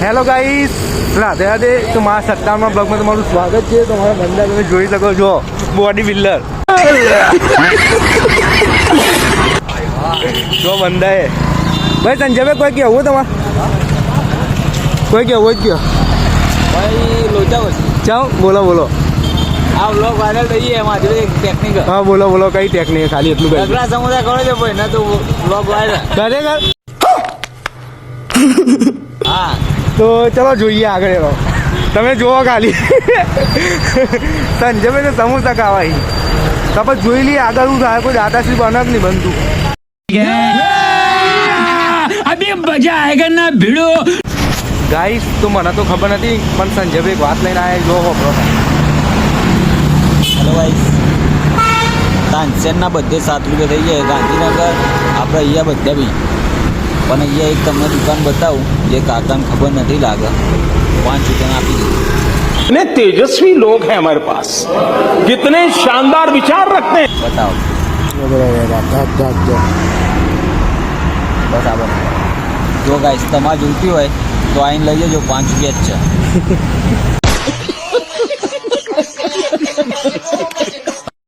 Hello guys, Radhe Radhe. તો મારા 57માં બ્લોગમાં તમારું સ્વાગત છે. તો મારા બંદા તમે જોઈ શકો છો, બોડી બિલ્ડર. જો બંદા એ ભાઈ સંજયભાઈ કોઈ કેવું તમારે? કોઈ કેવું જ કયો ભાઈ લોચા ચાલો બોલો બોલો. આ વ્લોગ વાયરલ થઈ જાય એમાં એક ટેકનિક. હા બોલો બોલો, કઈ ટેકનિક? ખાલી એટલું કહી અગલા સમુદાય કરો છો ભાઈ, ના તો વ્લોગ વાયરલ. ખરેખર. હા તો ચલો જોઈએ આગળ એનો. તમે જુઓ ખાલી સંજયભાઈ ને સમોસા ખાવાય. તો આપણે જોઈ લઈએ આગળ શું થાય. કોઈ દાદાશ્રી બને જ નહીં બનતું. अभी मजा आएगा ना भिड़ो. ગાઈસ તો મને તો ખબર નથી, પણ સંજયભાઈ વાત લઈને આવ્યા. જો હો બ્રો. હેલો ભાઈ, તાનસેનના બધે 7 રૂપિયા થઈ જાય. ગાંધીનગર આપણે અહીંયા બધા બી, પણ અહીંયા એક તમને દુકાન બતાવું જે કાકાને ખબર નથી લાગે, 5 રૂપિયાને આપી દીધું. कितने तेजस्वी लोग हैं हमारे पास, कितने शानदार विचार रखते हैं. બતાવો બસ આ બધું. જો ગાઈસ તમારે જોઈતી હોય તો આઈને લઈ જજો, 5 રૂપિયા જ છે.